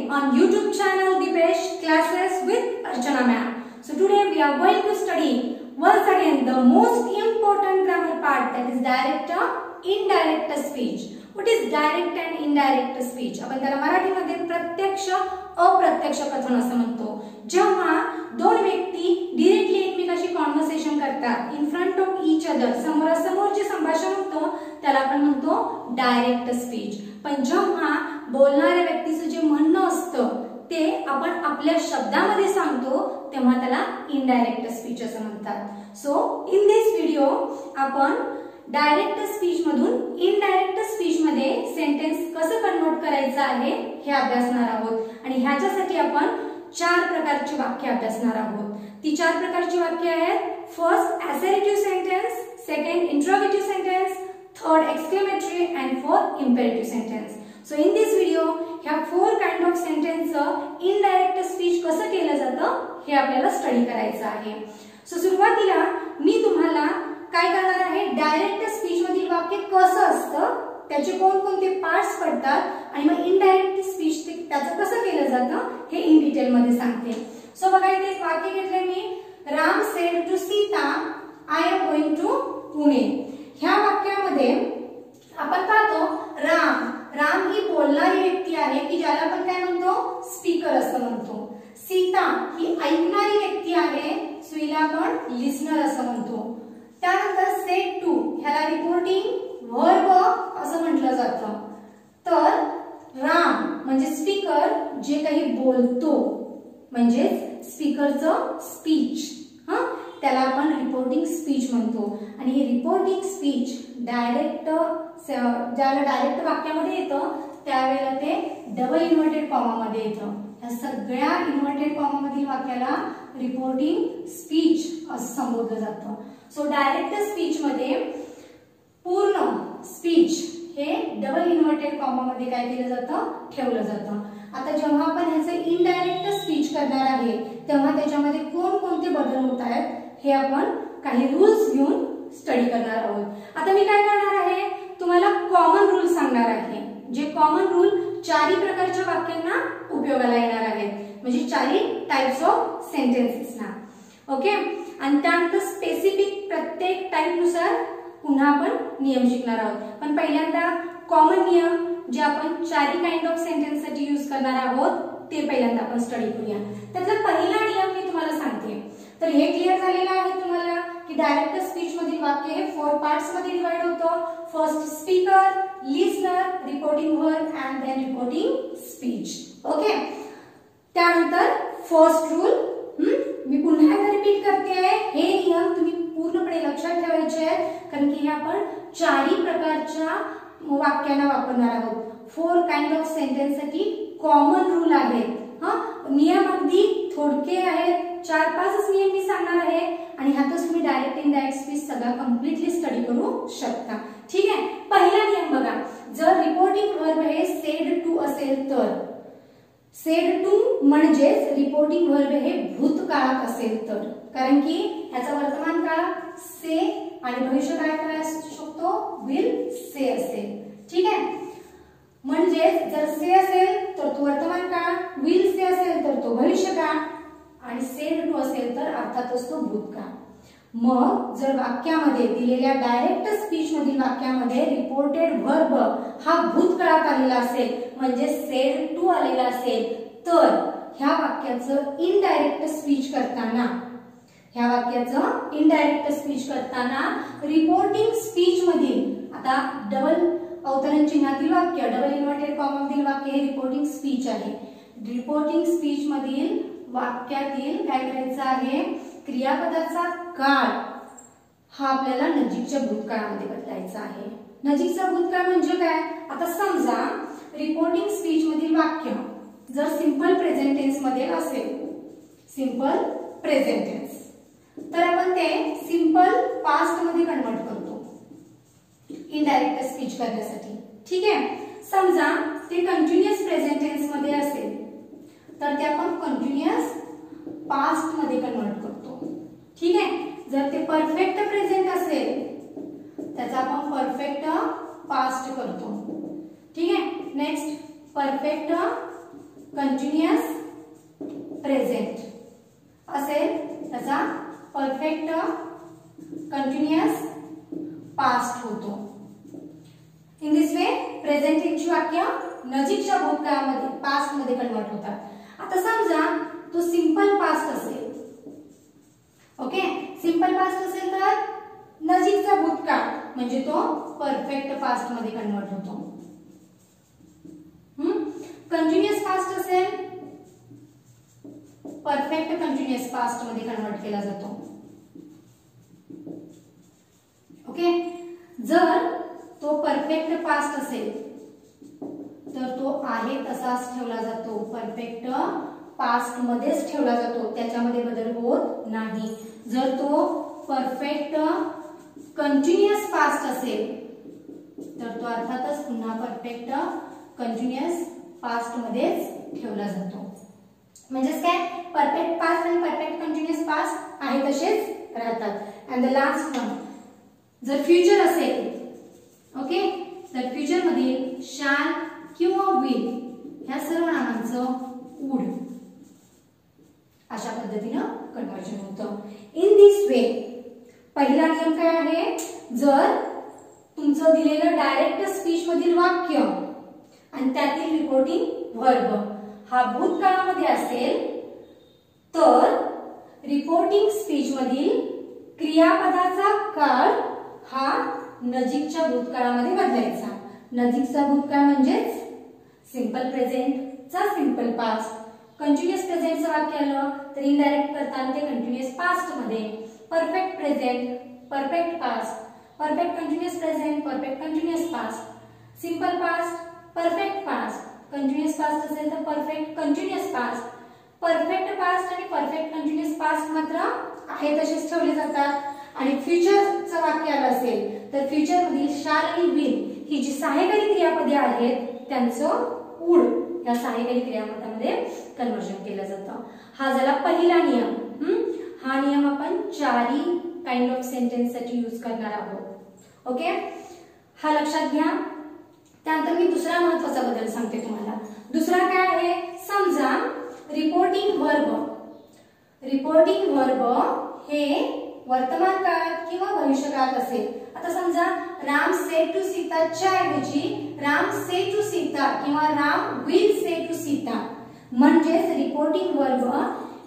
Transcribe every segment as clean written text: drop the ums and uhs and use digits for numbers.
on YouTube channel Dipesh Classes with Archana ma'am. So today we are going to study once again the most important grammar part, that is direct indirect speech. What is direct and indirect speech? आपण त्याला मराठीमध्ये प्रत्यक्ष अप्रत्यक्ष कथन असं म्हणतो. जेव्हा दोन व्यक्ती डायरेक्टली एकमेकांशी कॉन्व्हर्सेशन करतात in front of each other, समोरासमोर जे संभाषण होतं त्याला आपण म्हणतो डायरेक्ट स्पीच. पण जेव्हा बोलणाऱ्या व्यक्तीचं जे म्हणणं असतं ते आपण आपल्या शब्दामध्ये सांगतो तेव्हा त्याला इनडायरेक्ट स्पीच असं म्हणतात. सो इन दिस व्हिडिओ आपण डायरेक्ट स्पीच मधून इनडायरेक्ट स्पीच मध्ये सेंटेन्स कसं कन्वर्ट करायचं आहे हे अभ्यासणार आहोत. आणि ह्याच्यासाठी आपण 4 प्रकारची वाक्य अभ्यासणार आहोत. ती 4 प्रकारची वाक्य आहेत. First assertive sentence, second interrogative sentence, third exclamatory and fourth imperative sentence. So in this video ह्या 4 काइंड ऑफ सेंटेन्सचं इनडायरेक्ट स्पीच कसं केलं जातं हे आपल्याला स्टडी करायचं आहे. सो सुरुवातीला मी तुम्हाला काय करणार आहे, डायरेक्ट स्पीच मधील वाक्य कसं असतं, त्याचे कोणकोणते पार्ट्स पडतात आणि मग इनडायरेक्ट स्पीच त्याचं कसं केलं जातं हे इन डिटेल मध्ये सांगते. सो बघा इथे एक वाक्य घेतलंय मी. Ram said to Sita I am going to Pune. ह्या वाक्यामध्ये आपण पाहतो राम ही बोलणारी व्यक्ती आहे की ज्याला आपण काय म्हणतो, स्पीकर असं म्हणतो. सीता ही ऐकणारी व्यक्ती आहे, सो हिला आपण लिसनर असं म्हणतो. त्यानंतर सेड टू ह्याला रिपोर्टिंग वर्ब असं म्हटलं जातं. तर राम म्हणजे स्पीकर जे काही बोलतो म्हणजे स्पीकरचं स्पीच, त्याला आपण रिपोर्टिंग स्पीच म्हणतो. आणि हे रिपोर्टिंग स्पीच डायरेक्ट ज्याला डायरेक्ट वाक्यामध्ये येतं त्यावेळेला ते डबल इन्व्हर्टेड कॉमामध्ये येतं. या सगळ्या इन्व्हर्टेड कॉमामधील वाक्याला रिपोर्टिंग स्पीच असं संबोधलं जातं. सो डायरेक्ट स्पीच मध्ये पूर्ण स्पीच हे डबल इन्व्हर्टेड कॉमामध्ये काय केलं जातं, ठेवलं जातं. आता जेव्हा आपण ह्याचं इनडायरेक्ट स्पीच करणार आहे तेव्हा त्याच्यामध्ये कोणकोणते बदल होत आहेत हे आपण काही रूल्स घेऊन स्टडी करणार आहोत. आता मी काय करणार आहे, तुम्हाला कॉमन रूल सांगणार आहे. जे कॉमन रूल 4 प्रकारच्या वाक्यांना उपयोगाला येणार आहेत, म्हणजे 4 टाइप्स ऑफ सेंटेन्सेसना. ओके. आणि त्यानंतर स्पेसिफिक प्रत्येक टाइप नुसार पुन्हा आपण नियम शिकणार आहोत. पण पहिल्यांदा कॉमन नियम जे आपण 4 काइंड ऑफ सेंटेन्स साठी यूज करणार आहोत ते पहिल्यांदा आपण स्टडी करूया. त्यातला पहिला नियम मी तुम्हाला सांगते. तर हे क्लिअर झालेलं आहे तुम्हाला की डायरेक्ट स्पीच मधील वाक्य हे 4 पार्ट्स मध्ये डिवाइड होतं. First speaker, listener, reporting verb and then reporting speech. Okay. त्यानंतर फर्स्ट रूल मी पुन्हा एकदा रिपीट करते आहे. हे नियम तुम्ही पूर्णपणे लक्षात ठेवायचे आहेत कारण की हे आपण 4 प्रकारच्या वाक्यांना वापरणार आहोत. 4 काइंड ऑफ सेंटेन्स साठी कॉमन रूल आहेत. नियम अगदी थोडके आहेत, 4-5 नियम मी सांगणार आहे आणि ह्यातच तुम्ही डायरेक्ट इनडायरेक्ट स्पीच सगळा कम्प्लिटली स्टडी करू शकता. ठीक आहे. पहिला नियम बघा, जर रिपोर्टिंग वर्ब हे सेड टू असेल तर, सेड टू म्हणजेच रिपोर्टिंग वर्ब हे भूतकाळात असेल तर, कारण की ह्याचा वर्तमान काळ से आणि भविष्यकाळ काय असू शकतो, विल से असेल. ठीक आहे. म्हणजे जर से असेल तर तो वर्तमान काळ, विल से असेल तर तो भविष्यकाळ आणि सेड टू असेल तर अर्थातच तो भूतकाळ. मग जर वाक्यामध्ये दिलेल्या डायरेक्ट स्पीच मधील वाक्यामध्ये रिपोर्टेड वर्ब हा भूतकाळात आलेला असेल म्हणजे सेड टू आलेला असेल तर ह्या वाक्याचं इनडायरेक्ट स्पीच करताना रिपोर्टिंग स्पीच मधील, आता डबल अवतरण चिन्हातील वाक्य, डबल इन्व्हर्टेड कॉमा मधील वाक्य हे रिपोर्टिंग स्पीच आहे. रिपोर्टिंग स्पीच मधील वाक्यातील काय करायचं आहे, क्रियापदाचा काळ हा आपल्याला नजीकच्या भूतकाळामध्ये बदलायचा आहे. नजीकचा भूतकाळ म्हणजे काय, आता समजा रिपोर्टिंग स्पीच मधील वाक्य जर सिंपल प्रेझेंट टेन्स मध्ये असेल, सिंपल प्रेझेंट टेन्स, तर आपण ते सिंपल पास्ट मध्ये कन्वर्ट करतो इनडायरेक्ट स्पीच करण्यासाठी. ठीक आहे. समजा ते कंटिन्युअस प्रेझेंट टेन्स मध्ये असेल तर ते आपण कंटिन्युअस पास्ट मध्ये कन्वर्ट करतो. ठीक आहे. जर ते परफेक्ट प्रेझेंट असेल त्याचा आपण परफेक्ट पास्ट करतो. ठीक आहे. नेक्स्ट परफेक्ट कंटिन्युअस प्रेझेंट असेल त्याचा परफेक्ट कंटिन्युअस पास्ट होतो. इन दिस वे प्रेझेंट टेन्सची वाक्य नजीकच्या भूतकाळामध्ये पास्ट मध्ये कन्वर्ट होतात. आता समजा तो सिंपल पास्ट असेल, ओके, सिंपल पास्ट असेल तर नजीकचा भूतकाळ म्हणजे तो परफेक्ट पास्ट मध्ये कन्वर्ट होतो. कंटिन्युअस पास्ट असेल परफेक्ट कंटिन्युअस पास्ट मध्ये कन्वर्ट केला जातो. ओके, जर तो परफेक्ट पास्ट असेल तर तो आहे तसाच ठेवला जातो, परफेक्ट पास्ट मध्येच ठेवला जातो, त्याच्यामध्ये बदल होत नाही. जर तो परफेक्ट कंटिन्युअस पास्ट असेल तर तो अर्थातच पुन्हा परफेक्ट कंटिन्युअस पास्ट मध्येच ठेवला जातो. म्हणजेच काय, परफेक्ट पास्ट आणि परफेक्ट कंटिन्युअस पास्ट आहे तसेच राहतात. अँड द लास्ट वन, जर फ्युचर असेल, ओके, तर फ्युचर मधील शॅल किंवा विल ह्या सर्व नामांचं वुड अशा पद्धतीने कन्वर्जन होतं. इन दिस वे पहिला नियम काय आहे, जर तुमचं दिलेलं डायरेक्ट स्पीच मधील वाक्य आणि त्यातील रिपोर्टिंग वर्ब हा भूतकाळामध्ये असेल तर रिपोर्टिंग स्पीच मधील क्रियापदाचा काळ हा नजीकच्या भूतकाळामध्ये बदलायचा. नजीकचा भूतकाळ म्हणजेच सिंपल प्रेझेंटचा सिंपल पास्ट, कंटिन्युअस प्रेझेंटचं वाक्य आलं तर इनडायरेक्ट करताना ते कंटिन्युअस पास्ट मध्ये, perfect present perfect past, perfect continuous present perfect continuous past, simple past perfect past, continuous past असेल तर perfect continuous past, perfect past आणि परफेक्ट कंटिन्युअस पास्ट मात्र आहे तसेच ठेवले जातात. आणि फ्युचरचं वाक्य आलं असेल तर फ्युचर मधील शाल आणि विल ही जी सहाय्यकारी क्रियापदे आहेत त्यांचं वुड या सहाय्यकारी क्रियापदामध्ये कन्वर्जन केलं जातं. हा झाला पहिला नियम. हा नियम आपण चारही काइंड ऑफ सेंटेन्स साठी यूज करणार आहोत. ओके, हा लक्षात घ्या. त्यानंतर मी दुसरा महत्त्वाचा बदल सांगते तुम्हाला. दुसरा काय आहे, समजा रिपोर्टिंग वर्ब, रिपोर्टिंग वर्ब हे वर्तमान काळात किंवा भविष्य काळात असेल. आता समजा राम सेड टू सीताच्या ऐवजी राम सेड टू सीता किंवा Ram will say to Sita, म्हणजेच रिपोर्टिंग वर्ब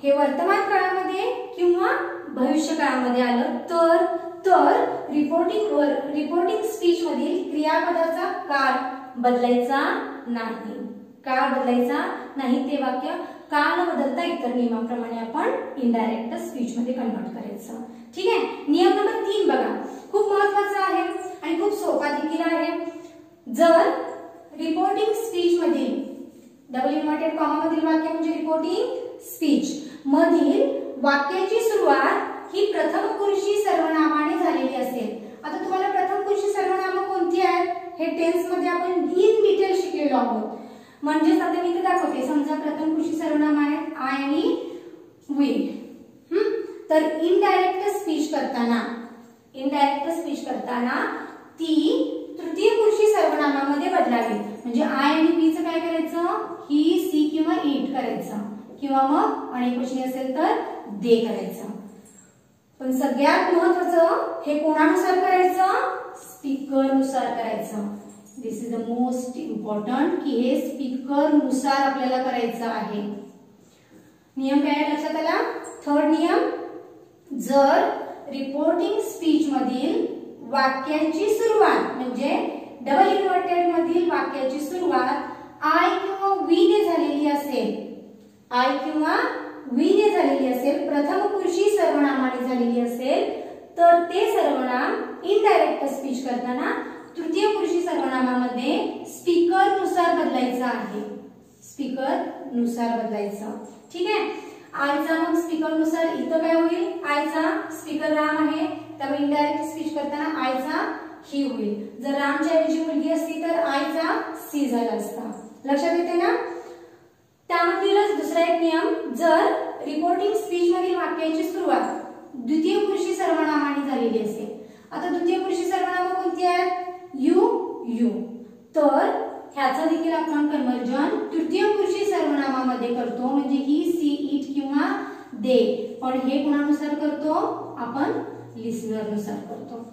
हे वर्तमान काळामध्ये किंवा भविष्य काळामध्ये आलं तर रिपोर्टिंग स्पीच मधील क्रियापदाचा काळ बदलायचा नाही. काळ बदलायचा नाही, ते वाक्य काळ न बदलता इतर नियमाप्रमाणे आपण इनडायरेक्ट स्पीच मध्ये कन्वर्ट करायचं. ठीक आहे. नियम नंबर 3 बघा, खूप महत्त्वाचा आहे आणि खूप सोपा देखील आहे. जर रिपोर्टिंग स्पीच मधील डबल इन्व्हर्टेड कॉमा मधील वाक्य म्हणजे रिपोर्टिंग स्पीच मधील वाक्याची सुरुवात ही प्रथम पुरुषी सर्वनामाने झालेली असेल. आता तुम्हाला प्रथम पुरुषी सर्वनाम कोणती आहेत हे टेन्स मध्ये आपण इन डिटेल शिकलेलो आहोत. म्हणजे आता मी इथे दाखवते. समजा प्रथम पुरुषी सर्वनाम आहेत आय आणि विल. तर इनडायरेक्ट स्पीच करताना ती तृतीय पुरुषी सर्वनामामध्ये बदलावी. म्हणजे आय आणि वी चं काय करायचं, ही सी किंवा इट करायचं, किंवा मग अनेक वचनी असेल तर दे करायचं. पण सगळ्यात महत्त्वाचं हे कोणानुसार करायचं, स्पीकर नुसार करायचं. दिस इज द मोस्ट इम्पॉर्टंट की हे स्पीकर नुसार आपल्याला करायचं आहे. नियम काय लक्षात आला. थर्ड नियम, जर रिपोर्टिंग स्पीच मधील वाक्याची सुरुवात म्हणजे डबल इन्व्हर्टेड मधील वाक्याची सुरुवात आय किंवा वी ने झालेली असेल, आय किंवा वी ने झालेली असेल, प्रथम पुरुषी सर्वनामाने झालेली असेल तर ते सर्वनाम इनडायरेक्ट स्पीच करताना तृतीय पुरुषी सर्वनामामध्ये स्पीकर नुसार बदलायचं आहे. स्पीकर नुसार बदलायचं. ठीक आहे. आयचा मग स्पीकर नुसार इथं काय होईल, आयचा स्पीकर राम आहे त्यामुळे इनडायरेक्ट स्पीच करताना आयचा ही होईल. जर रामच्या ऐवजी मुलगी असती तर आयचा सी झाला असता. लक्षात येते ना. त्यामधीलच दुसरा एक नियम, जर रिपोर्टिंग स्पीच मधील वाक्याची सुरुवात द्वितीय पुरुषी सर्वनामाने झालेली असेल. आता द्वितीय पुरुषी सर्वनाम कोणती आहेत, यू, यू, तर ह्याचं देखील आपण कन्वर्जन तृतीय पुरुषी सर्वनामामध्ये करतो, म्हणजे ही, सी, इट किंवा दे. पण हे कोणानुसार करतो आपण? लिस्नर नुसार करतो.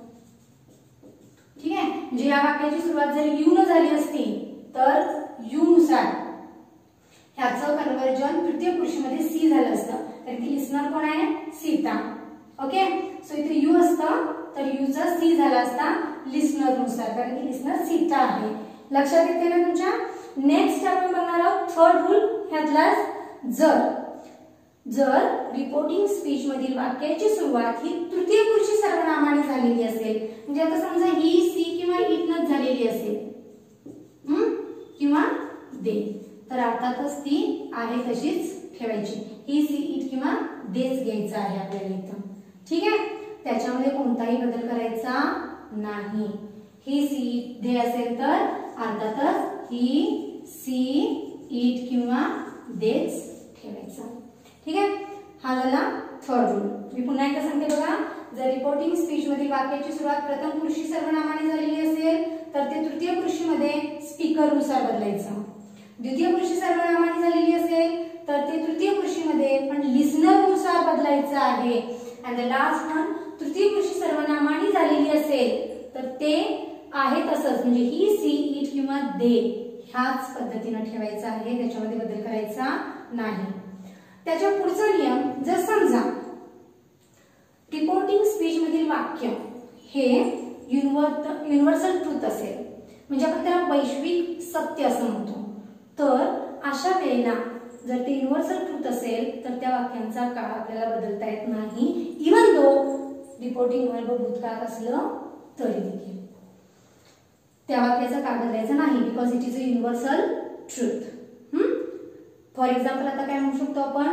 ठीक आहे. म्हणजे या वाक्याची सुरुवात जर यू न झाली असती तर यू नुसार ह्याचं कन्वर्जन तृतीय पुरुषीमध्ये सी झालं असतं, कारण की लिस्नर कोण आहे? सीता. ओके. सो इथे यू असतं तर यूचा सी झाला असता लिस्नर नुसार, कारण की लिस्नर सीता आहे. लक्षात येते ना तुमच्या? नेक्स्ट आपण बघणार आहोत थर्ड रूल ह्यातला, जर रिपोर्टिंग स्पीच मधील वाक्याची सुरुवात ही तृतीय पुरुषी सर्वनामाने झालेली असेल, म्हणजे आता समजा ही, सी किंवा इट न झालेली असेल किंवा दे, तर अर्थातच ती आहे तशीच ठेवायची. ही, सी, इट किंवा देच घ्यायचं आहे आपल्याला इथं. ठीक आहे. त्याच्यामध्ये कोणताही बदल करायचा नाही. ही, सी, दे असेल तर अर्थातच ही, सी, इट किंवा देच ठेवायचं. ठीक आहे. हा झाला थर्ड रूल. मी पुन्हा एकदा सांगते बघा. जर रिपोर्टिंग स्पीच मधील वाक्याची सुरुवात प्रथम पुरुषी सर्वनामाने झालेली असेल तर ते तृतीय पुरुषीमध्ये स्पीकर नुसार बदलायचं. द्वितीय पुरुषी सर्वनामाने झालेली असेल तर ते तृतीय पुरुषीमध्ये पण लिस्नर नुसार बदलायचं आहे. अँड द लास्ट वन तृतीय पुरुषी सर्वनामाने झालेली असेल तर ते आहे तसंच, म्हणजे ही, सी, इट किंवा दे ह्याच पद्धतीने ठेवायचं आहे, त्याच्यामध्ये बदल करायचा नाही. त्याच्या पुढचा नियम, जर समजा रिपोर्टिंग स्पीच मधील वाक्य हे युनिव्हर्सल ट्रूथ असेल, म्हणजे आपण त्याला वैश्विक सत्य असं म्हणतो, तर अशा वेळेला जर ते युनिव्हर्सल ट्रूथ असेल तर त्या वाक्यांचा काळ आपल्याला बदलता येत नाही, इवन दो रिपोर्टिंग वर्ब भूतकाळात असलं तरी देखील त्या वाक्याचा काळ बदलायचा नाही, because it is a universal truth. For example आता काय म्हणू शकतो आपण?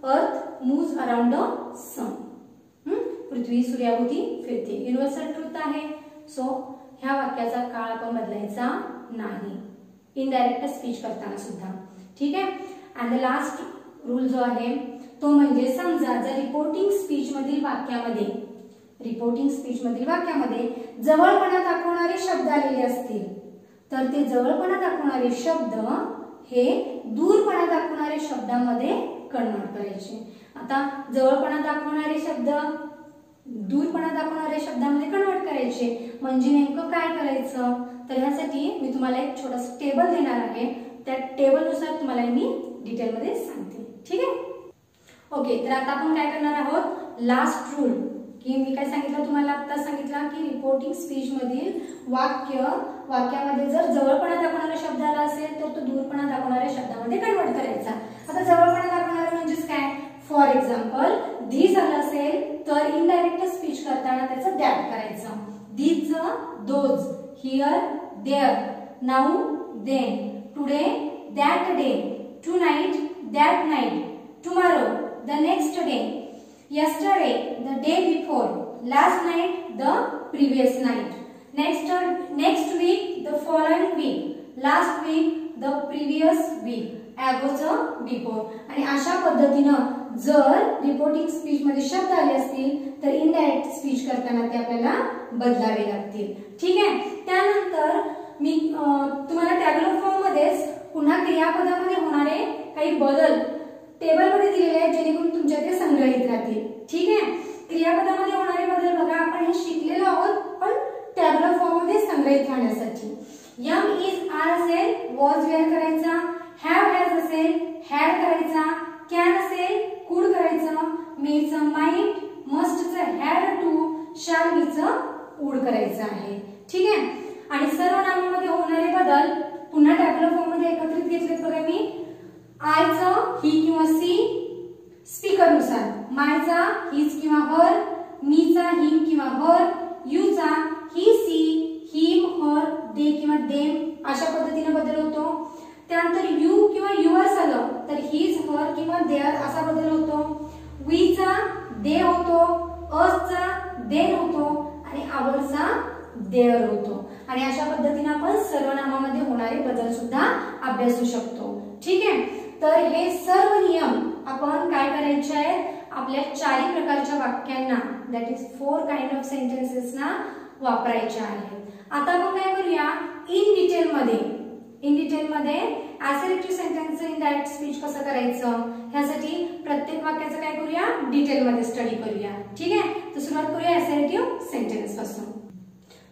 अर्थ मूव्स अराउंड द सन. पृथ्वी सूर्याभोवती फिरते, युनिव्हर्सल ट्रूथ आहे. सो ह्या वाक्याचा काळ आपण बदलायचा नाही इनडायरेक्ट स्पीच करताना सुद्धा. ठीक आहे. अँड द लास्ट रूल जो आहे तो म्हणजे समजा जर रिपोर्टिंग स्पीच मधील वाक्यामध्ये जवळपणा दाखवणारे शब्द आलेले असतील तर ते जवळपणा दाखवणारे शब्द हे दूरपणा दाखवणारे शब्दामध्ये कन्वर्ट करायचे. आता जवळपणा दाखवणारे शब्द दूरपणा दाखवणाऱ्या शब्दामध्ये कन्वर्ट करायचे, म्हणजे नेमकं काय करायचं? तर ह्यासाठी मी तुम्हाला एक छोटासा टेबल देणार आहे, त्या टेबलनुसार तुम्हाला मी डिटेलमध्ये सांगते. ठीक आहे. ओके. तर आता आपण काय करणार आहोत? लास्ट रूल, की मी काय सांगितलं तुम्हाला आता सांगितलं की रिपोर्टिंग स्पीच मधील वाक्यामध्ये जर जवळपणा दाखवणारा शब्द आला असेल तर तो दूरपणा दाखवणाऱ्या शब्दामध्ये कन्वर्ट करायचा. आता जवळपणा दाखवणारा म्हणजेच काय? फॉर एक्झाम्पल धीस आलं असेल तर इनडायरेक्ट स्पीच करताना त्याचं दॅट करायचं. धीसचं those, here there, now then, today that day, tonight that night, tomorrow the next day, yesterday the day before, last night the previous night, next week the following week, last week the previous week, ago's before. आणि अशा पद्धतीनं जर reporting speech मध्ये शब्द आले असतील तर indirect speech करताना ते आपल्याला बदलावे लागतील. ठीक आहे. त्यानंतर मी तुम्हाला टॅब्लो फॉर्म मध्येच पुन्हा क्रियापदामध्ये होणारे काही बदल टेबल मध्ये दिलेले आहेत जेणेकरून तुमच्या ते संग्रहित राहतील. ठीक आहे. क्रियापदामध्ये होणारे बदल बघा आपण हे शिकलेलो आहोत, पण टॅब्लो फॉर्म मध्ये संग्रहित राहण्यासाठी यम इज आर असेल वॉज वेअर करायचा, हॅव हॅज असेल हॅड करायचा, कॅन असेल कुड करायचं, मेचं माइट, मस्टचं हॅड टू, शॅल बीचं वुड करायचं आहे. ठीक आहे. आणि सर्वनामामध्ये होणारे बदल पुन्हा टॅब्लो फॉर्म मध्ये एकत्रित घेतलेत बघा मी. आयचं ही किंवा सी स्पीकर नुसार, मायचा हिज किंवा हर, मीचा हिम किंवा हर, यूचा ही सी हिम हर दे किंवा देम अशा पद्धतीने बदल होतो. त्यानंतर यू किंवा युअर्स आलं तर हिज हर किंवा देअर असा बदल होतो. वीचा दे होतो, असचा देन होतो आणि आवरचा देअर होतो. आणि अशा पद्धतीने आपण सर्वनामामध्ये होणारे बदल सुद्धा अभ्यासू शकतो. ठीक आहे. तर हे सर्व नियम आपण काय करायचे आहेत? आपल्या चारही प्रकारच्या वाक्यांना, that is 4 kind of sentences ना वापरायचे आहेत. आता आपण काय करूया? इन मध्ये असर्टिव्ह सेंटेन्स इनडायरेक्ट स्पीच कसं करायचं ह्यासाठी प्रत्येक वाक्याचं काय करूया डिटेल मध्ये स्टडी करूया. ठीक आहे, तर सुरुवात करूया असर्टिव्ह सेंटेन्स पासून.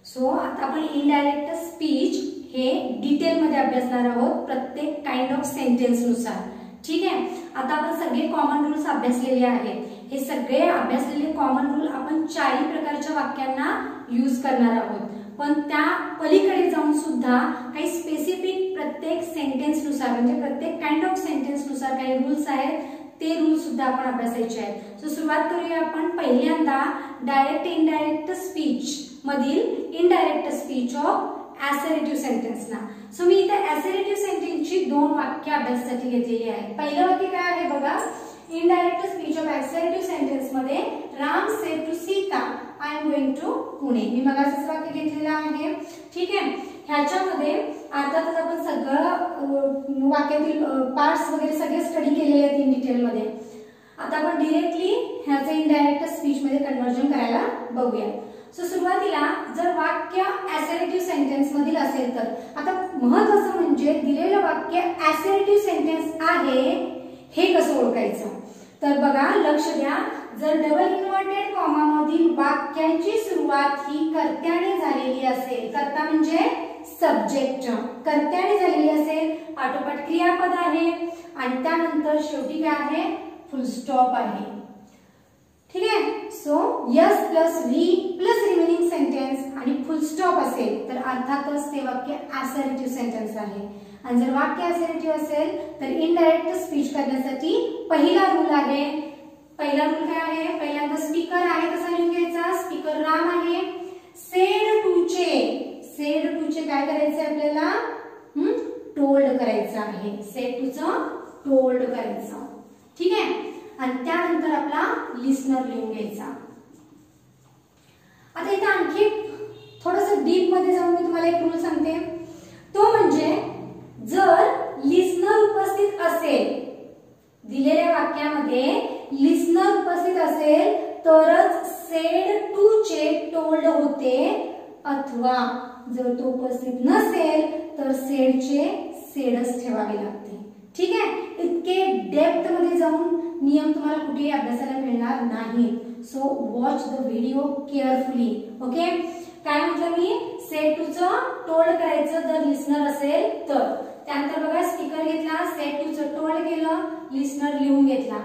सो आता आपण इनडायरेक्ट स्पीच हे डिटेल मध्ये अभ्यासणार आहोत प्रत्येक काइंड ऑफ सेंटेन्स नुसार. ठीक आहे, आता आपण सगळे कॉमन रूल्स अभ्यासलेले आहेत. हे सगळे अभ्यासलेले कॉमन रूल आपण 4 प्रकारच्या वाक्यांना यूज करणार आहोत. पण त्या पलीकडे जाऊन सुद्धा काही स्पेसिफिक प्रत्येक सेंटेन्स नुसार म्हणजे प्रत्येक काइंड ऑफ सेंटेन्स नुसार काही रूल्स आहेत, ते रूल सुद्धा आपण अभ्यासायचे आहेत. सो सुरुवात करूया आपण पहिल्यांदा डायरेक्ट इनडायरेक्ट स्पीच मधील indirect speech of assertive sentence ना. सो मी इथे असर्टिव्ह सेंटेन्सची 2 वाक्य अभ्यासासाठी घेतलेली आहेत. पहिलं वाक्य काय आहे बघा, indirect speech of assertive sentence मध्ये Ram said to Sita I am going to Pune. मी मगाचच वाक्य घेतलेलं आहे. ठीक आहे, ह्याच्यामध्ये अर्थातच आपण सगळं वाक्यातील पार्ट्स वगैरे सगळे स्टडी केलेले आहेत इन डिटेल मध्ये. आता आपण डायरेक्टली ह्याचं इनडायरेक्ट स्पीच मध्ये कन्वर्जन करायला बघूया. सो सुरुवातीला जर वाक्य असर्टिव्ह सेंटेन्स मधील असेल तर आता महत्त्वाचं म्हणजे दिलेलं वाक्य असर्टिव्ह सेंटेन्स आहे हे कसं ओळखायचं. तर बघा लक्ष द्या, जर डबल इन्व्हर्टेड कॉमा मधील वाक्याची सुरुवात ही कर्त्याने झालेली असेल, कर्ता म्हणजे सब्जेक्ट, कर्त्याने झालेली असेल, पाठोपाठ क्रियापद आहे आणि त्यानंतर शेवटी काय आहे फुल स्टॉप आहे. ठीक आहे, so yes plus V plus remaining sentence आणि फुल स्टॉप असेल तर अर्थातच ते वाक्य असर्टिव्ह सेंटेन्स आहे. आणि जर वाक्य असर्टिव्ह असेल तर इनडायरेक्ट स्पीच करण्यासाठी पहिला रूल आहे. पहिला रूल काय आहे, पहिल्यांदा स्पीकर आहे कसा लिहून घ्यायचा, स्पीकर राम आहे. सेड टू चे काय करायचे आपल्याला टोल्ड करायचं आहे. सेड टू चं टोल्ड करायचं. ठीक आहे, आणि त्यानंतर आपला लिस्नर लिहून घ्यायचा. आता इथे आणखी थोडंसं डीप मध्ये जाऊन मी तुम्हाला एक रूल सांगते, तो म्हणजे जर लिस्नर उपस्थित असेल, दिलेल्या वाक्यामध्ये लिस्नर उपस्थित असेल तरच सेड टू चे टोल्ड होते, अथवा जर तो उपस्थित नसेल तर सेडचे सेडच ठेवावे लागते. ठीक आहे, इतके डेप्थ मध्ये जाऊन नियम तुम्हाला कुठेही अभ्यासाला मिळणार नाही. So watch the video carefully. Okay, काय म्हटलं मी, सेड टू चं टोल्ड करायचं जर लिस्नर असेल तर. त्यानंतर बघा स्पीकर घेतला, सेड टू चं टोल्ड केलं, लिस्नर लिहून घेतला.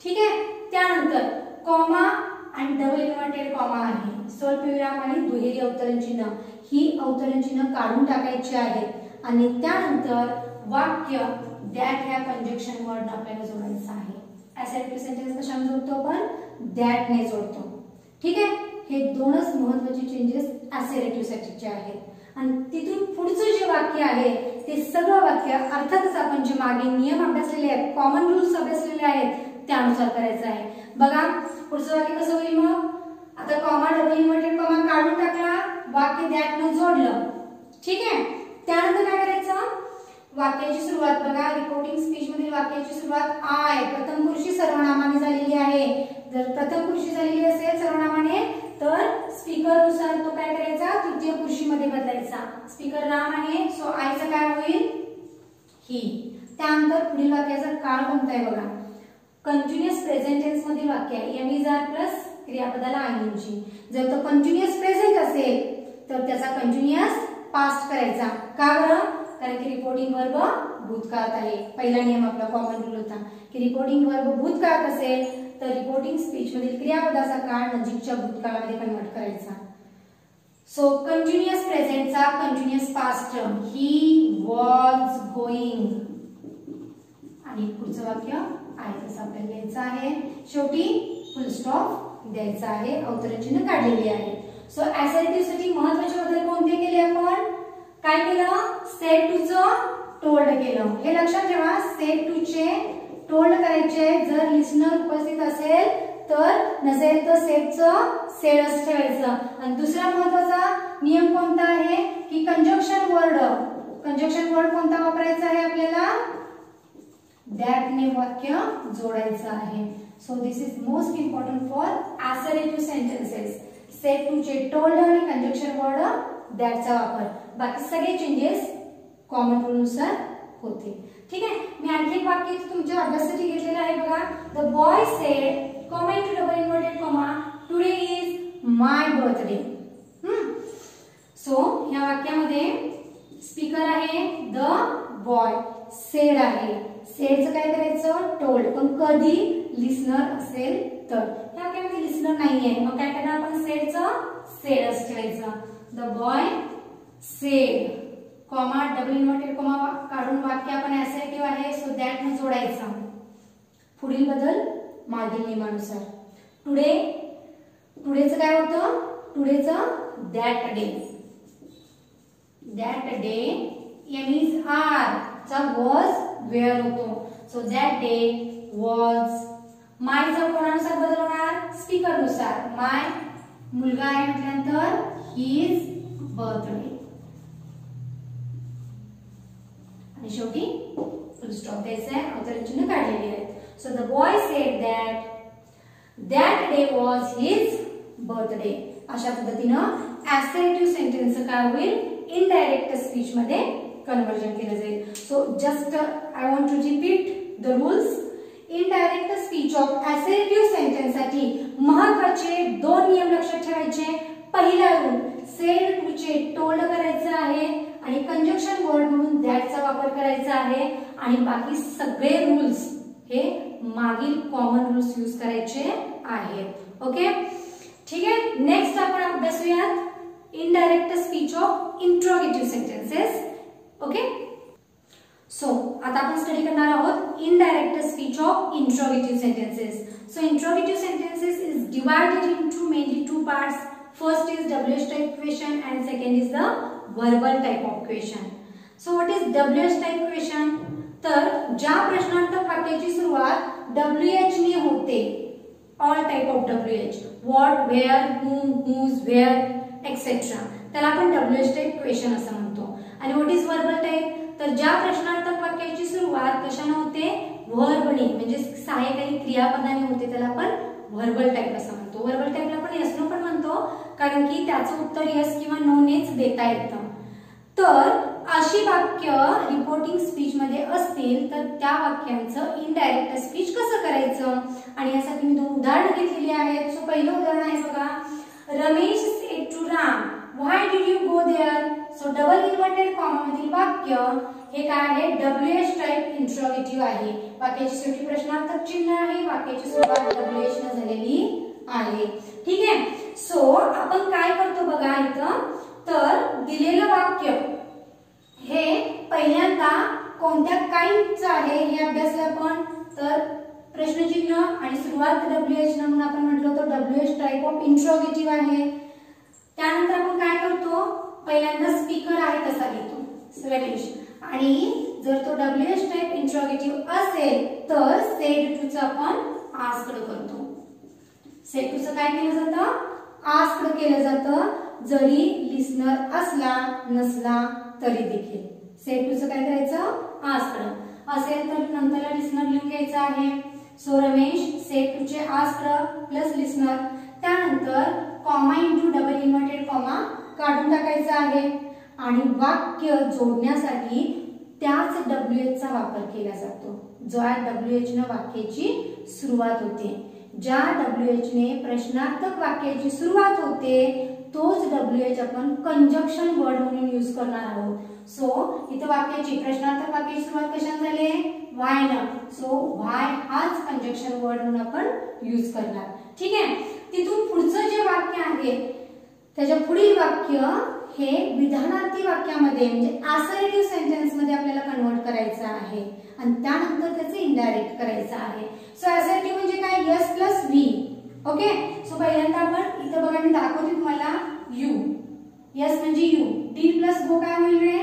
ठीक आहे, त्यानंतर कॉमा आणि डबल इन्व्हर्टेड कॉमा आहे, स्वल्पविराम आणि दुहेरी अवतरण चिन्ह, ही अवतरण चिन्ह काढून टाकायची आहेत आणि त्यानंतर वाक्य दॅट ह्या कंजक्शन वर्ड आपल्याला जोडायचं आहे. असर्टिव्ह सेंटेन्स कशाने जोडतो आपण, दॅट ने जोडतो. ठीक आहे, हे 2च महत्त्वाचे चेंजेस असर्टिव्ह सेंटेन्सचे आहेत. आणि तिथून पुढचं जे वाक्य आहे ते सगळं वाक्य अर्थातच आपण जे मागे नियम अभ्यासलेले आहेत, कॉमन रूल्स अभ्यासलेले आहेत त्यानुसार करायचं आहे. बघा पुढचं वाक्य कसं होईल मग, आता कॉमा डबल इन्व्हर्टेड कॉमा काढून टाकला, वाक्य दॅट ने जोडलं. ठीक आहे, त्यानंतर काय करायचं, वाक्याची सुरुवात बघा, रिपोर्टिंग स्पीच मधील वाक्याची सुरुवात आय प्रथम पुरुषी सर्वनामाने झालेली आहे. जर प्रथम पुरुषी झालेली असेल सर्वनामाने तर स्पीकर नुसार तो काय करायचा, तृतीय पुरुषी मध्ये बदलायचा. स्पीकर राम आहे, सो आयचं काय होईल ही. त्यानंतर पुढील वाक्याचा काळ कोणता आहे बघा, कंटिन्युअस प्रेझेंट टेन्स मधील वाक्य आहे. एम इज आर प्लस क्रियापदाला आयएनजी. जर तो कंटिन्युअस प्रेझेंट असेल तर त्याचा कंटिन्युअस पास्ट करायचा. का बरं, कारण की रिपोर्टिंग वर्ब भूतकाळात आहे. पहिला नियम आपला कॉमन रूल होता की रिपोर्टिंग वर्ब भूतकाळात असेल तर रिपोर्टिंग स्पीच मधील क्रियापदाचा काळ नजीकच्या भूतकाळामध्ये कन्वर्ट करायचा. सो कंटिन्युअस प्रेझेंटचा continuous past, he was going आणि पुढचं वाक्य आहे तसं आपल्याला लिहायचं आहे. शेवटी फुल स्टॉप द्यायचा आहे, अवतरण चिन्ह काढलेली आहे. सो असर्टिव्ह साठी महत्त्वाचे बदल कोणते केले आपण, काय केलं, सेड टू चं टोल्ड केलं. हे लक्षात ठेवा, सेड टू चे टोल्ड करायचे जर लिस्नर उपस्थित असेल तर, नसेल तर सेडचं सेडच ठेवायचं. आणि दुसरा महत्त्वाचा नियम कोणता आहे की कंजक्शन वर्ड कोणता वापरायचा आहे आपल्याला, दॅट ने वाक्य जोडायचं आहे. So this is most important for assertive sentences. Said to चे टोल्ड आणि कंजक्शन वर्ड दॅटचा वापर. बाकी सगळे चेंजेस कॉमन रूल नुसार होते. ठीक आहे. मी आणखी एक वाक्य तुमच्या अभ्यासासाठी घेतलेलं आहे बघा. The boy sed comma into double inverted comma today is my birthday. So ह्या वाक्यामध्ये स्पीकर आहे द बॉय, सेड आहे. सेडचं काय करायचं टोल्ड, पण कधी लिसनर असेल तर. ह्या वाक्यामध्ये लिसनर नाहीये, मग काय करणार आपण सेडचं सेडच ठेवायचं. The boy sed comma double inverted comma काढून वाक्य आपण ऍसर्टिव्ह आहे सो दॅट न जोडायचा. पुढील बदल मागील नियमानुसार. टुडे, टुडेचं काय होतं टुडेचं that day. That day am is are चा वॉज वेअर होतो. So that day was. मायचा कोणानुसार बदल होणार स्पीकरनुसार. माय मुलगा आहे म्हटल्यानंतर हिज बर्थडे आणि शेवटी फुल स्टॉप द्यायचा आहे. अवतरण चिन्ह काढलेले आहेत. So the boy sed that day was his birthday. अशा पद्धतीनं ऍसर्टिव्ह सेंटेन्स काय होईल इनडायरेक्ट स्पीच मध्ये कन्वर्जन केलं जाईल. So just I want to repeat the rules. Indirect speech of assertive sentence साठी महत्वाचे 2 नियम लक्षात ठेवायचे. पहिला रूल सेड टू चे टोल्ड करायचं आहे आणि कंजक्शन वर्ड म्हणून दॅटचा वापर करायचा आहे. आणि बाकी सगळे रूल्स हे मागील कॉमन रूल्स यूज करायचे आहेत. ओके, ठीक आहे. नेक्स्ट आपण अभ्यासूयात indirect speech of interrogative sentences. Okay, so आता आपण स्टडी करणार आहोत indirect speech of interrogative sentences. So interrogative sentences is divided into mainly 2 parts. First is WH type question and second is the verbal type of question. So what is WH type question? तर ज्या प्रश्नार्थक वाक्याची सुरुवात WH ने होते, all type of WH, what, where, whom, whose, where, etc. त्याला आपण WH type question असं म्हणतो. आणि what is verbal type? तर ज्या प्रश्नार्थक वाक्याची सुरुवात कशाने होते वर्बने म्हणजे सहाय्यकारी क्रियापदाने होते त्याला आपण व्हर्बल टाइप असं म्हणतो. व्हर्बल टाइपला आपण यस नो पण म्हणतो कारण की त्याचं उत्तर यस किंवा नो नेच देता येतं. तर अशी वाक्य रिपोर्टिंग स्पीच मध्ये असतील तर त्या वाक्यांचं इनडायरेक्ट स्पीच कसं करायचं आणि यासाठी मी 2 उदाहरणं घेतलेली आहेत. सो पहिलं उदाहरण आहे बघा. Ramesh said to Ram why did you go there. So double inverted comma मधील वाक्य हे काय आहे WH टाइप इंट्रोगेटिव्ह आहे. वाक्याची शेवटी प्रश्नार्थक चिन्ह आहे. वाक्याची सुरुवात WH ने झालेली आहे. ठीक आहे. सो आपण काय करतो बघा इथं. तर दिलेलं वाक्य हे पहिल्यांदा कोणत्या काइंडचं आहे हे अभ्यासलं आपण. तर प्रश्नचिन्ह आणि सुरुवात WH म्हणून आपण म्हटलं होतं WH टाइप ऑफ इंट्रोगेटिव्ह आहे. त्यानंतर आपण काय करतो पहिल्यांदा स्पीकर आहे तसा घेतो रमेश आणि जर तो WH टाइप इंट्रोगेटिव्ह असेल तर सेड टू चं आपण आस्क्ड करतो. सेड टू चं काय केलं जातं आस्क्ड केलं जातं जरी लिसनर असला नसला तरी देखील. सेड टू चं काय करायचं आस्क्ड असेल तर नंतरला लिसनर लिहून घ्यायचं आहे. सो रमेश सेड टू चे आस्क्ड प्लस लिसनर. त्यानंतर comma into double inverted comma काढून टाकायचा आहे आणि वाक्य जोडण्यासाठी त्याच WH चा वापर केला जातो. ज्या WH ने वाक्याची सुरुवात होते. ज्या WH ने प्रश्नार्थक वाक्याची सुरुवात होते तोच WH आपण कंजक्शन वर्ड म्हणून यूज करणार आहोत. सो इथे वाक्याची प्रश्नार्थक वाक्याची सुरुवात कशाने झाली व्हाय न. सो व्हाय हाच कंजक्शन वर्ड म्हणून आपण यूज करणार. ठीक आहे. तिथून पुढचं जे वाक्य आहे त्याच्या पुढील वाक्य हे विधानार्थी वाक्यामध्ये म्हणजे असर्टिव्ह सेंटेन्स मध्ये आपल्याला कन्वर्ट करायचं आहे आणि त्यानंतर त्याचे इनडायरेक्ट करायचं आहे. सो असर्टिव्ह म्हणजे काय yes plus V. Okay. So पहिल्यांदा आपण इथं बघा मी दाखवते तुम्हाला यू. यस म्हणजे यू. डीड प्लस गो काय होईल रे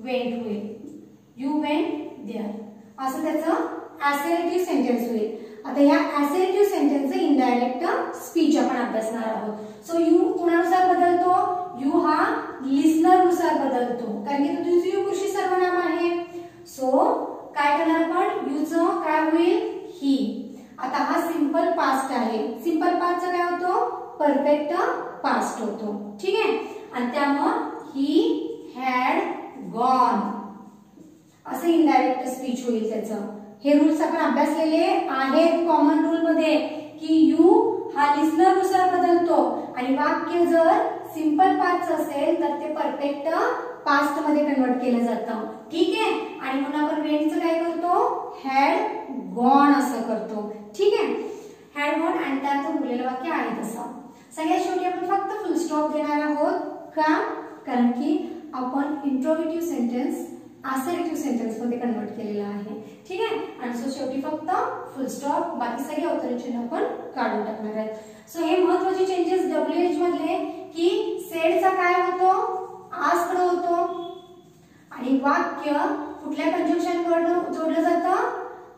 वेंट होईल. यू वेंट देअर असं त्याचं असर्टिव्ह सेंटेन्स होईल. आता या असर्टिव्ह सेंटेन्सचं इनडायरेक्ट स्पीच आपण अभ्यासणार आहोत. सो यू कोणानुसार बदलतो यू हा लिसनर नुसार बदलतो कारण की तो यू पुरुषी सर्वनाम आहे. सो काय करणार आपण यूचं काय होईल ही. आता हा सिंपल पास्ट आहे. सिंपल पास्टचा काय होतो परफेक्ट पास्ट होतो. ठीक आहे. आणि त्यामुळे ही हॅड गॉन असं स्पीच होईल त्याचं. हे रूल्स आपण अभ्यासलेले आहेत कॉमन रूल मध्ये की यू हा लिस्नर नुसार बदलतो आणि वाक्य जर सिंपल पास्ट असेल तर ते परफेक्ट पास्ट मध्ये कन्वर्ट केलं जातं. ठीक आहे. आणि म्हणून आपण वेंटचं काय करतो, हॅड गॉन असं करतो. ठीक आहे. हॅड गॉन आणि त्यानंतर उरलेलं वाक्य आहे तसं. सगळ्यात शेवटी आपण फक्त फुल स्टॉप देणार आहोत. का? कारण की आपण इंट्रोगेटिव्ह सेंटेन्स असर्टिव्ह सेंटेन्स मध्ये कन्वर्ट केलेला आहे. ठीक आहे. आणि सो शेवटी फक्त फुल स्टॉप, बाकी सगळे अवतरण चिन्ह आपण काढून टाकणार आहेत. सो हे महत्त्वाचे चेंजेस WH मधले की सेडचा काय होतो, आजकडे होतो आणि वाक्य कुठल्या कंजंक्शन वर्ड जोडलं जातं,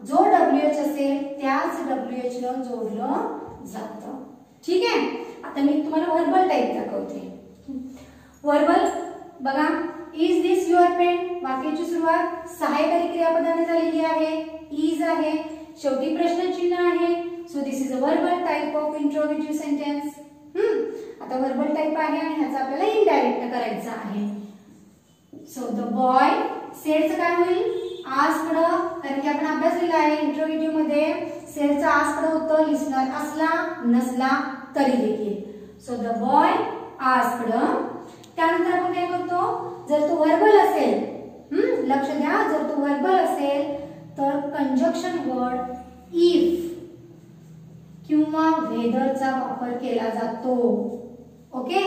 जो WH असेल त्याच WH न जोडलं जातं. ठीक आहे. आता मी तुम्हाला व्हर्बल टाइप दाखवते. व्हर्बल बघा, इज दिस युअर पेन, वाक्याची सुरुवात सहाय्यकारी क्रियापदाने झालेली आहे, इज आहे, शेवटी प्रश्नचिन्ह आहे. So this is a verbal type of interrogative sentence. आता व्हर्बल टाइप आहे आणि ह्याचा आपल्याला इनडायरेक्ट करायचा आहे. सो द बॉय, सेडचं काय होईल, आजकडं, कारण की आपण अभ्यासलेला आहे इंट्रोगेटिव्ह मध्ये सेडचं आजकडं होतं, लिस्नर असला नसला तरी देखील. सो द बॉय आजकडं. त्यानंतर आपण काय करतो, जर तो व्हर्बल असेल, लक्ष द्या, जर तो व्हर्बल असेल तर कंजक्शन वर्ड इफ किंवा वेदरचा वापर केला जातो. ओके,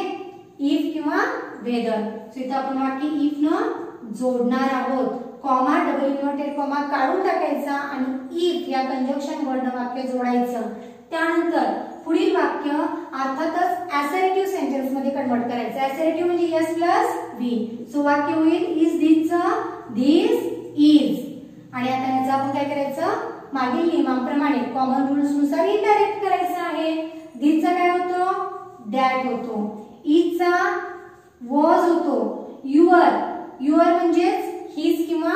इफ किंवा वेदर. सो इथं आपण वाक्य इफ न जोडणार आहोत, कॉमा, डबल इन्व्हर्टेड कॉमा काढून टाकायचा आणि इफ या कंजक्शन वर्ड न वाक्य जोडायचं. त्यानंतर पुढील वाक्य अर्थातच असर्टिव्ह सेंटेन्स मध्ये कन्वर्ट करायचं. असर्टिव्ह म्हणजे यस प्लस वी. सो वाक्य होईल इज दिसचं दिस इज. आणि आता याचं आपण काय करायचं, मागील नियमांप्रमाणे कॉमन रूल्स नुसार इनडायरेक्ट करायचं आहे. दिसचा काय होतो, दॅट होतो. इजचा वॉज होतो, युअर. युअर म्हणजेच हिज किंवा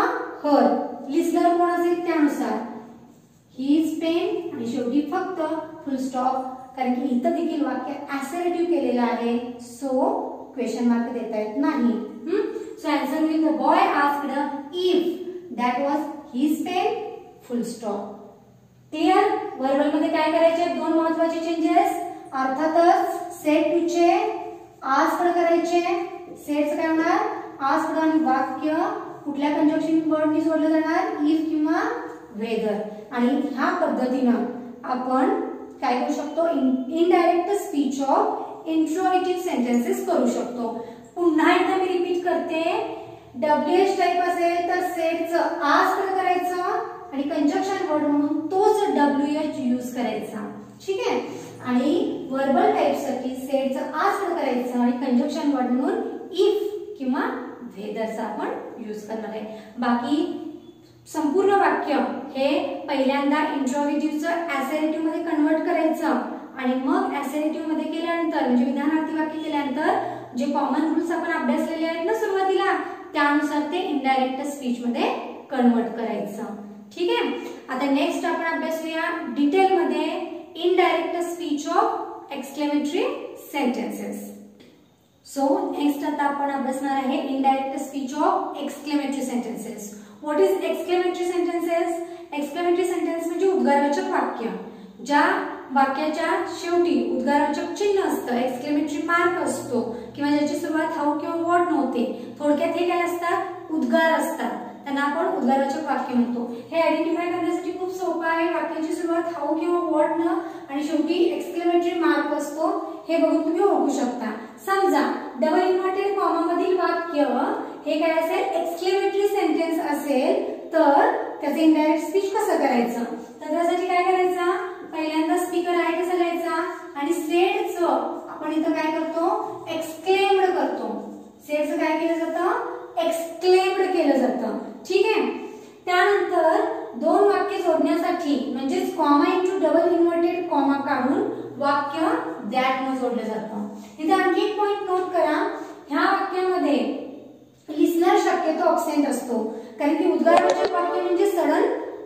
हर, लिस्नर कोण असेल त्यानुसार. हिज पेन आणि शेवटी फक्त फुल स्टॉप, कारण की इथं देखील वाक्य असर्टिव्ह केलेलं आहे. सो क्वेश्चन मार्क देता येत नाही. So answer will the boy asked if that was his pen, full stop. Clear. Verbal मध्ये काय करायचे, दोन महत्त्वाचे चेंजेस. अर्थातच सेड टू चे आस्क्ड करायचे. सेडचं काय होणार, आस्क्ड आणि वाक्य कुठल्या कंजक्शन वर्डनी जोडलं जाणार, इफ किंवा वेदर. आणि ह्या पद्धतीनं आपण काय करू शकतो, indirect speech of interrogative sentences करू शकतो. पुन्हा एकदा मी रिपीट करते, WH टाइप असेल तर सेडचं आस्क्ड करायचं आणि कंजक्शन वर्ड म्हणून तोच WH यूज करायचा. ठीक आहे. आणि व्हर्बल टाइप साठी सेडचं आस्क्ड करायचं आणि कंजक्शन वर्ड म्हणून इफ किंवा वेदरचा आपण यूज करणार आहे. बाकी संपूर्ण वाक्य हे पहिल्यांदा इंट्रोगेटिव्हचं असर्टिव्ह मध्ये कन्वर्ट करायचं आणि मग असर्टिव्ह मध्ये केल्यानंतर म्हणजे विधानार्थी वाक्य केल्यानंतर जे कॉमन रूल्स आपण अभ्यासलेले आहेत ना सुरुवातीला, त्यानुसार ते इनडायरेक्ट स्पीच मध्ये कन्वर्ट करायचं. ठीक आहे. आता नेक्स्ट आपण अभ्यासूया डिटेल मध्ये indirect speech of exclamatory sentences. So next आता आपण अभ्यासणार आहे indirect speech of exclamatory sentences. What is exclamatory sentences? Exclamatory sentence म्हणजे उद्गारवाचक वाक्य. ज्या वाक्याच्या शेवटी उद्गारवाचक चिन्ह असतं, एक्सक्लेमेटरी मार्क असतो किंवा ज्याची सुरुवात हाऊ किंवा व्हॉट नव्हते. थोडक्यात हे काय असतात, उद्गार असतात, त्यांना आपण उद्गारवाचक वाक्य म्हणतो. हे आयडेंटिफाय करण्यासाठी खूप सोपं आहे. वाक्याची सुरुवात हाऊ किंवा व्हॉट न आणि शेवटी एक्सक्लेमेटरी मार्क असतो, हे बघून तुम्ही ओळखू शकता. समजा डबल इन्व्हर्टेड कॉमा मधील वाक्य हे काय असेल, एक्सक्लेमेटरी सेंटेन्स असेल तर त्याचे इनडायरेक्ट स्पीच कसं करायचं, तर त्यासाठी काय करायचं, पहिल्यांदा स्पीकर आहे कसं लिहायचा आणि सेडचं आपण इथं काय करतो, एक्सक्लेम्ड करतो. सेडचं काय केलं जातं, एक्सक्लेम्ड केलं जातं. ठीक आहे. त्यानंतर दोन वाक्य जोडण्यासाठी म्हणजेच comma into double inverted comma काढून वाक्य दॅट न जोडलं जातं. इथे आणखी एक पॉइंट नोट करा, ह्या वाक्यामध्ये लिस्नर शक्यतो अब्सेंट असतो, कारण की उद्गारवाचक वाक्य म्हणजे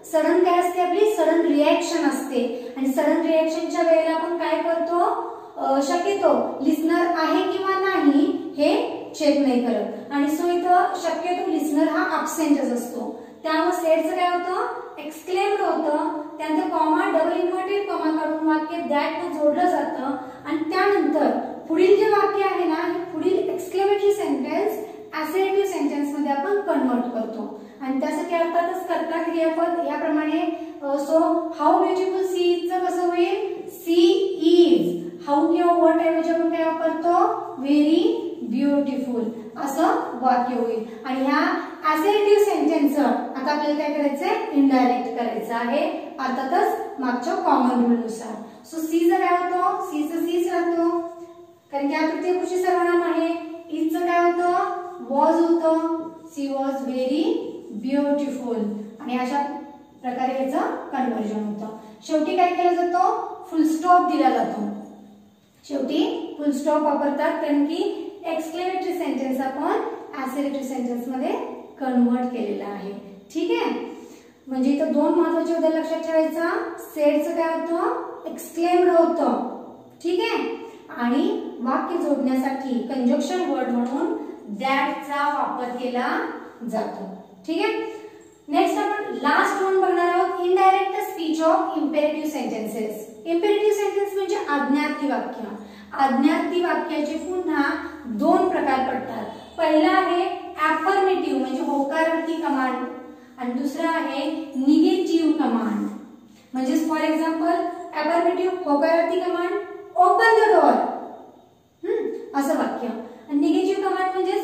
सडन काय असते, आपली सडन रिएक्शन असते आणि सडन रिएक्शनच्या वेळेला आपण काय करतो, शक्यतो लिस्नर आहे किंवा नाही हे चेक नाही करत आणि सो इथं शक्यतो लिस्नर हा अब्सेंटच असतो. त्यामुळे सेडचं काय होतं, एक्सक्लेम्ड होतं. त्यानंतर कॉमा, डबल इन्व्हर्टेड कॉमा काढून वाक्य दॅट न जोडलं जातं आणि त्यानंतर पुढील जे वाक्य आहे ना, हे पुढील एक्सक्लेमेटरी सेंटेन्स असर्टिव्ह सेंटेन्स मध्ये आपण कन्वर्ट करतो आणि त्यासाठी अर्थातच कर्ता क्रियापद याप्रमाणे. सो हाऊ ब्युटिफुल सी इजचं कसं होईल, सी इज. हाऊ किंवा व्हॉट ऐवजी आपण काय वापरतो, व्हेरी ब्युटिफुल असं वाक्य होईल. आणि ह्या असर्टिव्ह सेंटेन्स आता आपल्याला काय करायचंय, इनडायरेक्ट करायचं आहे अर्थातच मागच्या कॉमन रूल नुसार. सो सी जर काय होतं, सीचं सीच राहतो कारण की तृतीय पुरुषी सर्वनाम आहे. इजचं काय होतं, वॉज होतं. सी वॉज व्हेरी ब्युटिफुल आणि अशा प्रकारे याचं कन्वर्जन होतं. शेवटी काय केलं जातं, फुल स्टॉप दिला जातो. शेवटी फुल स्टॉप वापरतात कारण की एक्सक्लेमेटरी सेंटेन्स आपण असर्टिव्ह सेंटेन्स मध्ये कन्वर्ट केलेला आहे. ठीक आहे, म्हणजे इथं दोन महत्त्वाचे उदाहरण लक्षात ठेवायचा. सेडचं काय होतं, एक्सक्लेम्ड होतं. ठीक आहे, आणि वाक्य जोडण्यासाठी कंजक्शन वर्ड म्हणून दॅटचा वापर केला जातो. ठीक आहे, नेक्स्ट आपण लास्ट वन बघणार आहोत, indirect speech of imperative sentences. Imperative sentence म्हणजे आज्ञार्थी वाक्य. आज्ञार्थी वाक्याचे पुन्हा दोन प्रकार पडतात. पहिला आहे अफर्मेटिव्ह म्हणजे होकारार्थी कमांड आणि दुसरा आहे निगेटिव्ह कमांड. म्हणजे फॉर एक्झाम्पल अफर्मेटिव्ह होकारार्थी कमांड, ओपन द डोअर असं वाक्य. आणि निगेटिव्ह कमांड म्हणजे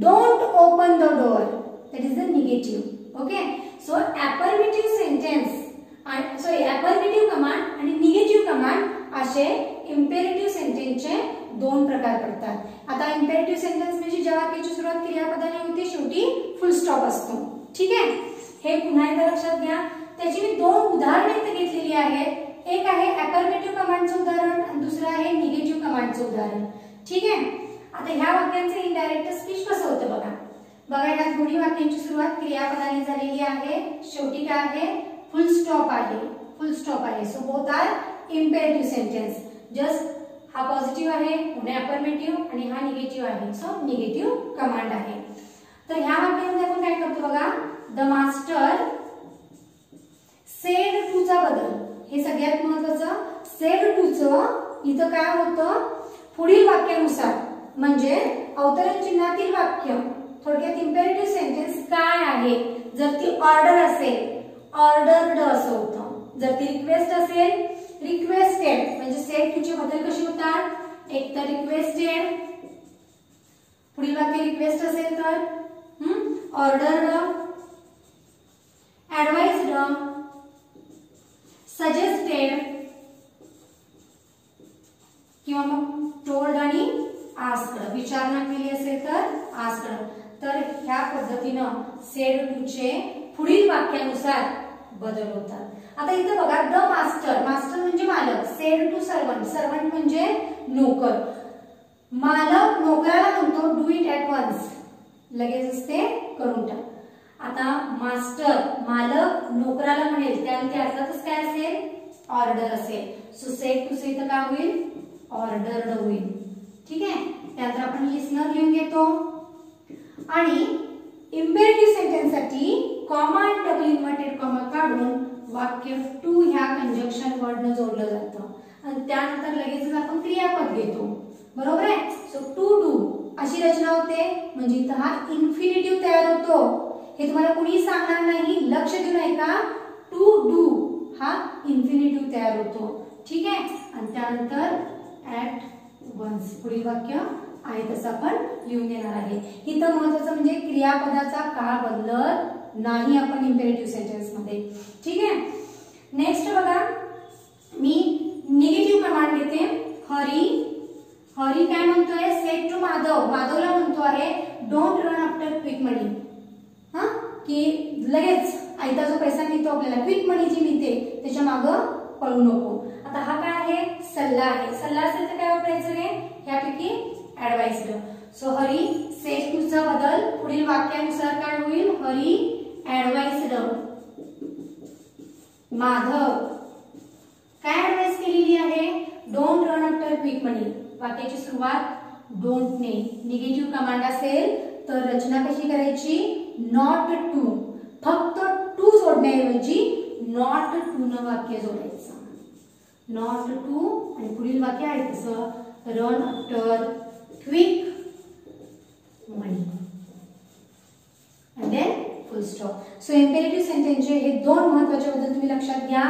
don't open the door, that is the negative. Okay, so affirmative sentence आणि सॉरी अफर्मेटिव्ह कमांड आणि निगेटिव्ह कमांड असे इम्पेरेटिव्ह सेंटेन्सचे दोन प्रकार पडतात. आता इम्पेरेटिव्ह सेंटेन्स म्हणजे ज्या वाक्याची सुरुवात क्रियापदाने होते, शेवटी फुल स्टॉप असतो. ठीक आहे, हे पुन्हा एकदा लक्षात घ्या. त्याची मी दोन उदाहरणे इथे घेतलेली आहेत. एक आहे अफर्मेटिव्ह कमांडचं उदाहरण आणि दुसरं आहे निगेटिव्ह कमांडचं उदाहरण. ठीक आहे, आता ह्या वाक्यांचे इनडायरेक्ट स्पीच कसं होतं बघा. बघा, या दोन्ही वाक्यांची सुरुवात क्रियापदाने झालेली आहे, शेवटी काय आहे, फुल स्टॉप आहे. फुल स्टॉप आहे. So both are imperative sentence. Just हा पॉझिटिव्ह आहे, पुढे अफर्मेटिव्ह आणि हा निगेटिव्ह आहे. सो निगेटिव्ह कमांड आहे. तर ह्या वाक्यामध्ये आपण काय करतो बघा, द मास्टर सेड टू चा बदल, हे सगळ्यात महत्वाचं. सेड टू चं इथं काय होतं, पुढील वाक्यानुसार म्हणजे अवतरण चिन्हातील वाक्य, थोडक्यात इम्पेरेटिव्ह सेंटेन्स काय आहे. जर ती ऑर्डर असेल, ऑर्डर्ड असं होतं. जर ती रिक्वेस्ट असेल, रिक्वेस्टेड. म्हणजे सेड टू चे बदल कसे होतात, एक तर रिक्वेस्टेड, पुढील वाक्य रिक्वेस्ट असेल तर ऑर्डर्ड, ऍडवाइज्ड, सजेस्टेड किंवा मग टोल्ड आणि आस्क्ड, विचारणा केली असेल तर आस्क्ड. तर ह्या पद्धतीनं सेड टू चे पुढील वाक्यानुसार बदल होतात. आता इथं बघा, द मास्टर, मास्टर म्हणजे मालक, सेड टू सर्वंट, सर्वंट म्हणजे नोकर. मालक नोकराला म्हणतो डू इट ऍट वन्स, लगेचच ते करून टाक. आता मास्टर मालक नोकराला म्हणेल, त्यानंतर अर्थातच काय असेल, ऑर्डर असेल. सो सेड टू से इथं काय होईल, ऑर्डर्ड होईल. ठीक आहे, त्यानंतर आपण लिस्नर लिहून घेतो. आणि इम्पेरेटिव्ह सेंटेन्स साठी कॉमा आणि डबल इन्व्हर्टेड कॉमा काढून वाक्य टू ह्या कंजक्शन वर्ड न जोडलं जातं आणि त्यानंतर लगेचच आपण क्रियापद घेतो. बरोबर आहे. सो टू डू अशी रचना होते. म्हणजे इथं हा इन्फिनिटिव्ह तयार होतो. हे तुम्हाला कुणी सांगणार नाही, लक्ष देऊन ऐका. टू डू हा इन्फिनिटिव्ह तयार होतो. ठीक आहे, आणि त्यानंतर ऍट वन्स पुढील वाक्य आहे तसं आपण लिहून देणार आहे. इथं महत्वाचं म्हणजे क्रियापदाचा काळ बदलत नाही आपण इम्पेरेटिव्ह सेंटेन्स मध्ये. ठीक आहे, नेक्स्ट बघा, मी निगेटिव्ह कमांड घेते. हरी, हरी काय म्हणतोय, सेड टू माधव, माधवला म्हणतो आहे डोंट रन आफ्टर क्विक मनी. हा, की लगेच आयता जो पैसा मिळतो आपल्याला, क्विक मनी जी मिळते त्याच्या मागं पळू नको. आता हा काय आहे, सल्ला आहे. सल्ला असेल तर काय वापरायचं रे, ह्यापैकी ऍडवाइज्ड. सो हरी सेड टू चा बदल पुढील वाक्यानुसार काय होईल, हरी ऍडवाइज्ड माधव. काय ऍडवाइस केलेली आहे, डोंट रन आफ्टर क्विक मनी. वाक्याची सुरुवात डोंट ने. निगेटिव्ह कमांड असेल तर रचना कशी करायची, नॉट टू, फक्त जोडण्याऐवजी नॉट टू न वाक्य जोडायचं. नॉट टू आणि पुढील वाक्य आहे तसं run after quick money and then full stop. So imperative sentence हे दोन महत्त्वाचे बदल तुम्ही लक्षात घ्या.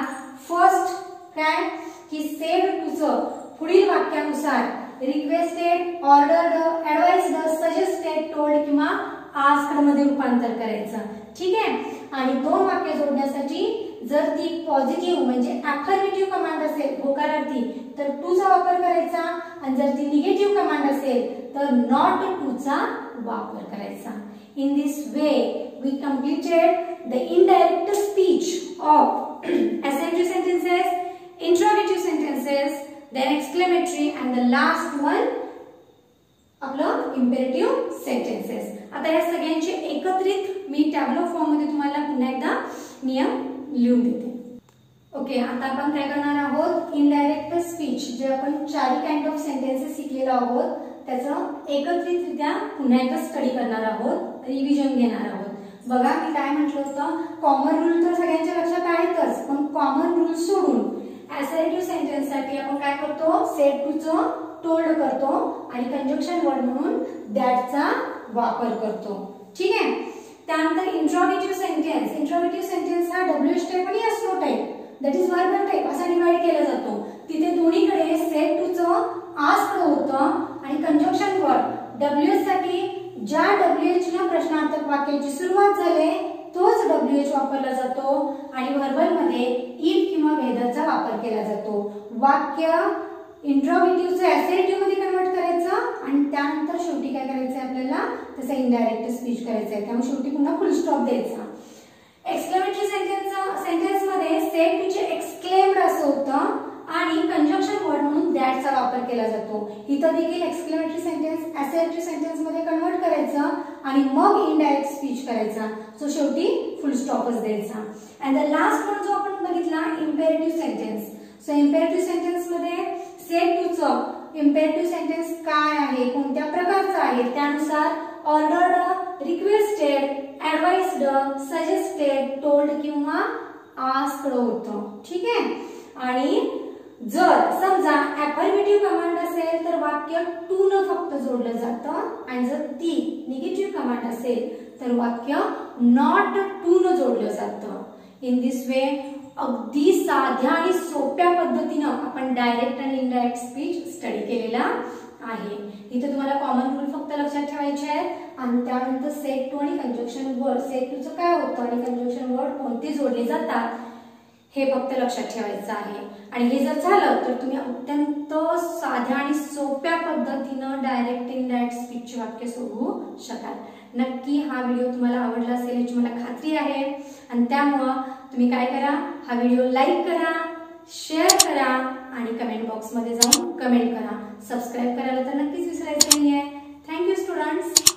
फर्स्ट काय की सेड टूचं पुढील वाक्यानुसार रिक्वेस्टेड, ऑर्डर्ड, ऍडवाइस्ड, सजेस्टेड, टोल्ड किंवा आस्क्ड मध्ये रूपांतर करायचं. ठीक आहे. आणि दोन वाक्य जोडण्यासाठी जर ती पॉझिटिव्ह म्हणजे अफर्मेटिव्ह कमांड असेल होकारार्थी तर टू चा वापर करायचा आणि जर ती निगेटिव्ह कमांड असेल तर नॉट टू चा वापर करायचा. In this way, we completed the indirect speech of assertive sentences, interrogative sentences, then exclamatory, and the last one आपलं imperative sentences. आता या सगळ्यांचे एकत्रित मी टॅब्लो फॉर्म मध्ये तुम्हाला पुन्हा एकदा नियम लिहून देते. ओके, आता आपण काय करणार आहोत, इनडायरेक्ट स्पीच जे आपण चारही काइंड ऑफ सेंटेन्सेस शिकलेलो आहोत त्याचं एकत्रितरित्या पुन्हा एकदा स्टडी करणार आहोत, रिव्हिजन घेणार आहोत. बघा मी काय म्हटलं होतं, कॉमन रूल तर सगळ्यांच्या लक्षात आहेतच, पण कॉमन रूल सोडून असर्टिव्ह सेंटेन्स साठी आपण काय करतो, सेड टू चं टोल्ड करतो आणि कंजक्शन वर्ड म्हणून दॅटचा वापर करतो. ठीक आहे. त्यानंतर इंट्रोगेटिव्ह सेंटेन्स हा डब्ल्यूएच टाइप आणि SO type that is verbal type असा डिवाइड केला जातो. तिथे दोन्हीकडे सेड टू चं आस्क्ड होतं आणि कंजक्शन वर्ड डब्ल्यूएच साठी ज्या डब्ल्यूएच ला प्रश्नार्थक वाक्याची सुरुवात झाले तोच डब्ल्यूएच वापरला जातो आणि व्हर्बल मध्ये इफ किंवा वेदरचा वापर केला जातो. वाक्य इंट्रोगेटिव्हचं असर्टिव्ह मध्ये कन्वर्ट करायचं आणि त्यानंतर शेवटी काय करायचं आपल्याला तसं इनडायरेक्ट स्पीच करायचं आहे. त्यामुळे शेवटी पुन्हा फुल स्टॉप द्यायचा. एक्सक्लेमेटरी सेंटेन्स मध्ये सेड टू चे एक्सक्लेम्ड असं होतं आणि कंजक्शन वर्ड म्हणून दॅटचा वापर केला जातो. इथं देखील एक्सक्लेमेटरी सेंटेन्स असर्टिव्ह सेंटेन्स मध्ये कन्वर्ट करायचं आणि मग इनडायरेक्ट स्पीच करायचा. सो शेवटी फुल स्टॉपच द्यायचा. अँड द लास्ट वन जो आपण बघितला imperative sentence. So imperative sentence मध्ये सेड टू चं इम्पेरेटिव्ह सेंटेन्स काय आहे, कोणत्या प्रकारचं आहे त्यानुसार ऑर्डर्ड, रिक्वेस्टेड, ऍडवाइस्ड, सजेस्टेड, टोल्ड किंवा आस्क्ड होतं. ठीक आहे. आणि जर समजा अफर्मेटिव्ह कमांड असेल तर वाक्य टू न फक्त जोडलं जातं आणि जर ती निगेटिव्ह कमांड असेल तर वाक्य नॉट टू न जोडलं जातं. इन दिस वे अगदी साध्या आणि सोप्या पद्धतीनं आपण डायरेक्ट आणि इनडायरेक्ट स्पीच स्टडी केलेला आहे. इथे तुम्हाला कॉमन रूल फक्त लक्षात ठेवायचे आहेत आणि त्यानंतर सेड टू आणि कंजक्शन वर्ड, सेड टूचं काय होतं आणि कंजक्शन वर्ड कोणते जोडले जातात हे फक्त लक्षात ठेवायचं आहे. आणि हे जर झालं तर तुम्ही अत्यंत साध्या आणि सोप्या पद्धतीनं डायरेक्ट इनडायरेक्ट स्पीचचे वाक्य सोडवू शकाल. नक्की हा व्हिडिओ तुम्हाला आवडला असेल याची मला खात्री आहे आणि त्यामुळं तुम्ही काय करा, हा व्हिडिओ लाईक करा, शेअर करा आणि कमेंट बॉक्स मध्ये जाऊन कमेंट करा. सबस्क्राईब करायला तर नक्कीच विसरायचं नाहीये. Thank you students.